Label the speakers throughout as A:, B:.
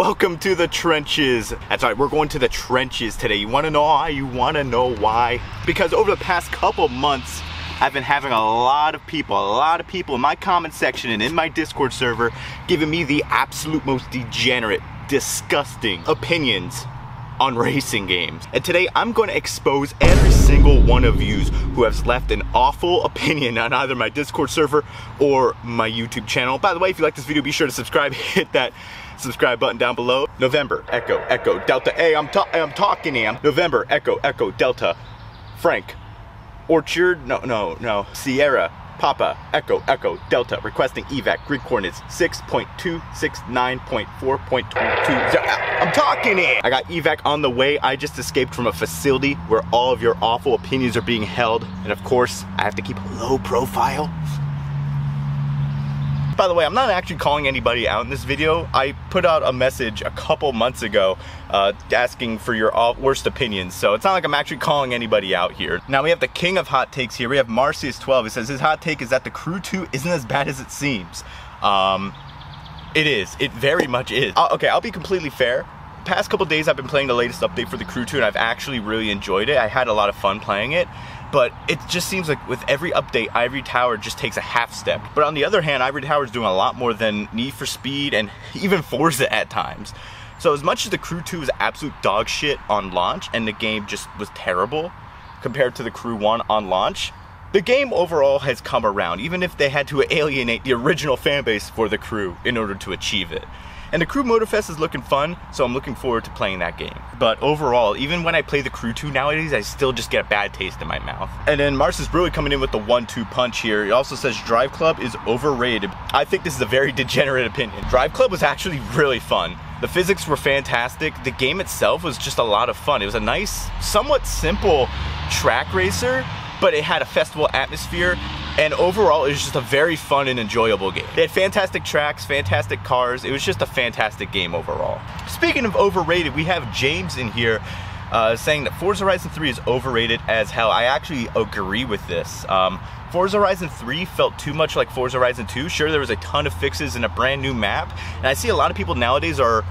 A: welcome to the trenches. That's right, we're going to the trenches today. You wanna know why? You wanna know why? Because over the past couple months, I've been having a lot of people in my comment section and in my Discord server giving me the absolute most degenerate, disgusting opinions on racing games. And today I'm going to expose every single one of yous who has left an awful opinion on either my Discord server or my YouTube channel. By the way, if you like this video, be sure to subscribe, hit that subscribe button down below. November, Echo, Echo, Delta, A, I'm talking am. November, Echo, Echo, Delta, Frank, Orchard, no, Sierra, Papa, Echo, Echo, Delta, requesting evac, grid coordinates 6.269.4.22. I'm talking it! I got evac on the way. I just escaped from a facility where all of your awful opinions are being held. And of course, I have to keep a low profile. By the way, I'm not actually calling anybody out in this video. I put out a message a couple months ago asking for your worst opinions, so it's not like I'm actually calling anybody out here. Now we have the king of hot takes here. We have Marcius12. He says his hot take is that the Crew 2 isn't as bad as it seems. It is. It very much is. Okay, I'll be completely fair. Past couple days I've been playing the latest update for the Crew 2 and I've actually really enjoyed it. I had a lot of fun playing it. But it just seems like with every update, Ivory Tower just takes a half step. But on the other hand, Ivory Tower is doing a lot more than Need for Speed and even Forza at times. So as much as the Crew 2 is absolute dog shit on launch and the game just was terrible compared to the Crew 1 on launch, the game overall has come around, even if they had to alienate the original fan base for the Crew in order to achieve it. And the Crew Motorfest is looking fun, so I'm looking forward to playing that game. But overall, even when I play the Crew 2 nowadays, I still just get a bad taste in my mouth. And then Mars is really coming in with the 1-2 punch here. He also says Driveclub is overrated. I think this is a very degenerate opinion. Driveclub was actually really fun. The physics were fantastic. The game itself was just a lot of fun. It was a nice, somewhat simple track racer, but it had a festival atmosphere. And overall, it was just a very fun and enjoyable game. They had fantastic tracks, fantastic cars. It was just a fantastic game overall. Speaking of overrated, we have James in here saying that Forza Horizon 3 is overrated as hell. I actually agree with this. Forza Horizon 3 felt too much like Forza Horizon 2. Sure, there was a ton of fixes and a brand new map. And I see a lot of people nowadays are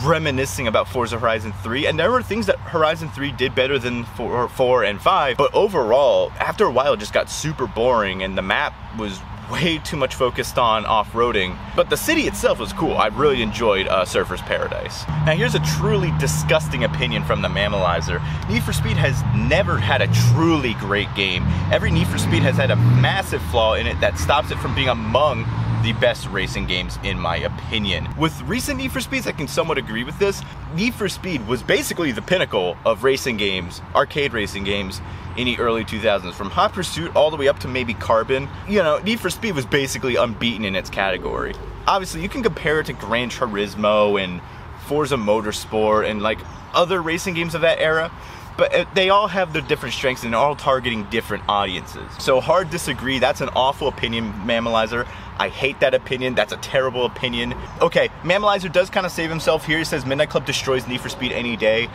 A: reminiscing about Forza Horizon 3, and there were things that Horizon 3 did better than 4 and 5, but overall, after a while, it just got super boring, and the map was way too much focused on off-roading. But the city itself was cool. I really enjoyed Surfer's Paradise. Now here's a truly disgusting opinion from the Mammalizer. Need for Speed has never had a truly great game. Every Need for Speed has had a massive flaw in it that stops it from being among the best racing games in my opinion. With recent Need for Speeds, I can somewhat agree with this. Need for Speed was basically the pinnacle of racing games, arcade racing games, in the early 2000s. From Hot Pursuit all the way up to maybe Carbon, you know, Need for Speed was basically unbeaten in its category. Obviously, you can compare it to Gran Turismo and Forza Motorsport and like other racing games of that era, but they all have their different strengths and they're all targeting different audiences. So hard disagree. That's an awful opinion, Mammalizer. I hate that opinion. That's a terrible opinion. Okay, Mammalizer does kind of save himself here. He says Midnight Club destroys Need for Speed any day.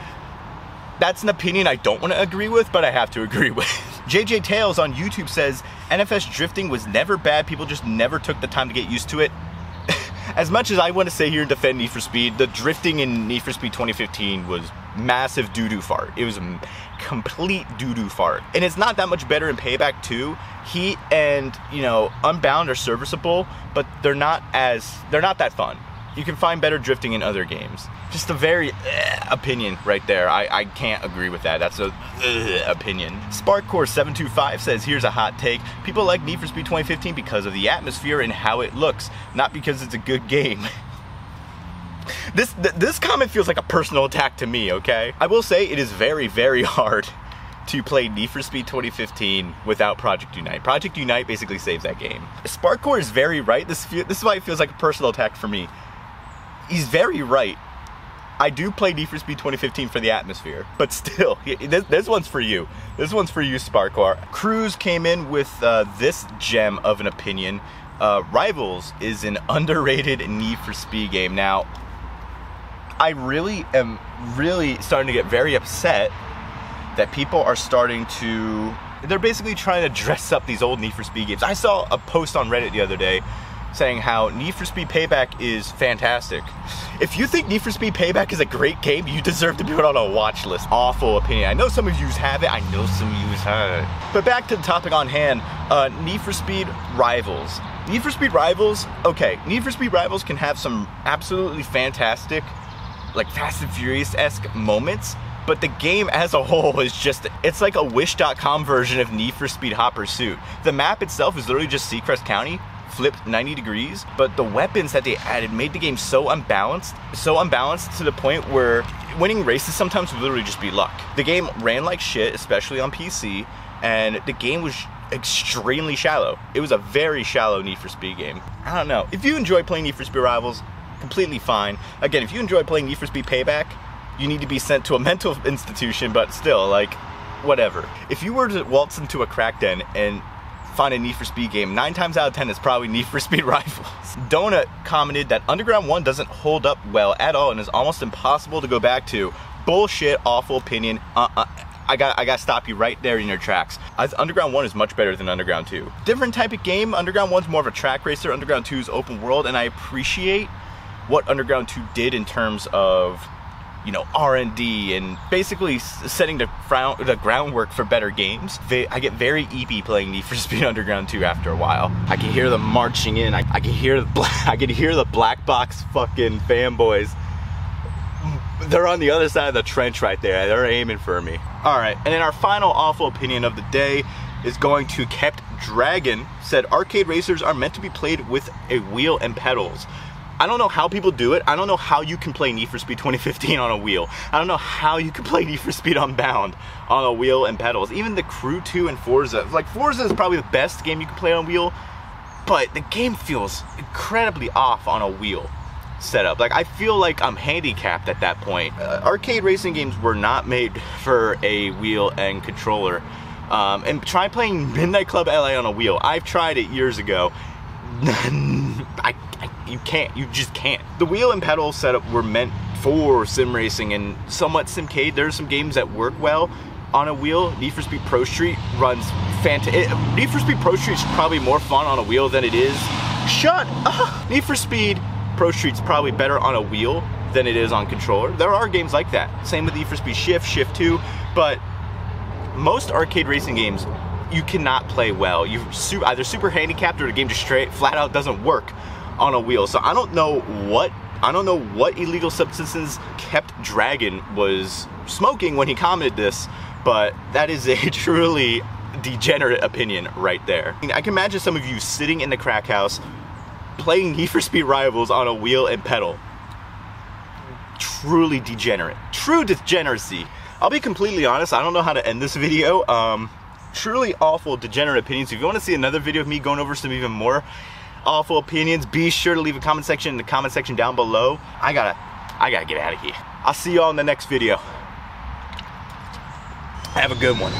A: That's an opinion I don't want to agree with, but I have to agree with. JJ Tales on YouTube says NFS drifting was never bad. People just never took the time to get used to it. As much as I want to say here and defend Need for Speed, the drifting in Need for Speed 2015 was massive doo-doo fart. It was a complete doo-doo fart. And it's not that much better in Payback 2. Heat and, you know, Unbound are serviceable, but they're not that fun. You can find better drifting in other games. Just a very opinion right there. I can't agree with that. That's a opinion. Sparkcore725 says, here's a hot take. People like Need for Speed 2015 because of the atmosphere and how it looks, not because it's a good game. This comment feels like a personal attack to me, okay? I will say it is very, very hard to play Need for Speed 2015 without Project Unite. Project Unite basically saves that game. Sparkcore is very right. This is why it feels like a personal attack for me. He's very right. I do play Need for Speed 2015 for the atmosphere, but still, this one's for you. This one's for you, Sparkcore. Cruz came in with this gem of an opinion. Rivals is an underrated Need for Speed game. Now, I really am starting to get very upset that people are starting to, they're basically trying to dress up these old Need for Speed games. I saw a post on Reddit the other day saying how Need for Speed Payback is fantastic. If you think Need for Speed Payback is a great game, you deserve to be put on a watch list. Awful opinion. I know some of you have it, I know some of you haven't. But back to the topic on hand, Need for Speed Rivals. Need for Speed Rivals, okay, Need for Speed Rivals can have some absolutely fantastic, like Fast and Furious-esque moments, but the game as a whole is just, it's like a Wish.com version of Need for Speed Hot Pursuit. The map itself is literally just Seacrest County, flipped 90 degrees, but the weapons that they added made the game so unbalanced to the point where winning races sometimes would literally just be luck. The game ran like shit, especially on PC, and the game was extremely shallow. It was a very shallow Need for Speed game. I don't know. If you enjoy playing Need for Speed Rivals, completely fine. Again, if you enjoy playing Need for Speed Payback, you need to be sent to a mental institution, but still, like, whatever. If you were to waltz into a crack den and find a Need for Speed game, 9 times out of 10 it's probably Need for Speed Rivals. Donut commented that Underground 1 doesn't hold up well at all and is almost impossible to go back to. Bullshit, awful opinion. I gotta stop you right there in your tracks. Underground 1 is much better than Underground 2. Different type of game. Underground 1's more of a track racer. Underground 2 is open world, and I appreciate what Underground 2 did in terms of, you know, R&D and basically setting the groundwork for better games. I get very EP playing Need for Speed Underground 2 after a while. I can hear them marching in. I can hear the black box fucking fanboys. They're on the other side of the trench right there. They're aiming for me. All right, and then our final awful opinion of the day is going to Kept Dragon. Said arcade racers are meant to be played with a wheel and pedals. I don't know how people do it. I don't know how you can play Need for Speed 2015 on a wheel. I don't know how you can play Need for Speed Unbound on a wheel and pedals. Even the Crew 2 and Forza. Like, Forza is probably the best game you can play on a wheel, but the game feels incredibly off on a wheel setup. Like, I feel like I'm handicapped at that point. Arcade racing games were not made for a wheel and controller. And try playing Midnight Club LA on a wheel. I've tried it years ago. You just can't. The wheel and pedal setup were meant for sim racing and somewhat simcade. There are some games that work well on a wheel. Need for Speed Pro Street runs fantastic. Need for Speed Pro Street is probably more fun on a wheel than it is. Shut up! Need for Speed Pro Street's probably better on a wheel than it is on controller. There are games like that. Same with Need for Speed Shift, Shift 2, but most arcade racing games you cannot play well. You're either super handicapped or the game just straight flat out doesn't work on a wheel. So I don't know what illegal substances Kept Dragon was smoking when he commented this, but that is a truly degenerate opinion right there. I can imagine some of you sitting in the crack house playing Need for Speed Rivals on a wheel and pedal. Truly degenerate. True degeneracy. I'll be completely honest, I don't know how to end this video. Truly awful, degenerate opinions. If you want to see another video of me going over some even more awful opinions, be sure to leave a comment section in the comment section down below. I gotta get out of here. I'll see y'all in the next video. Have a good one.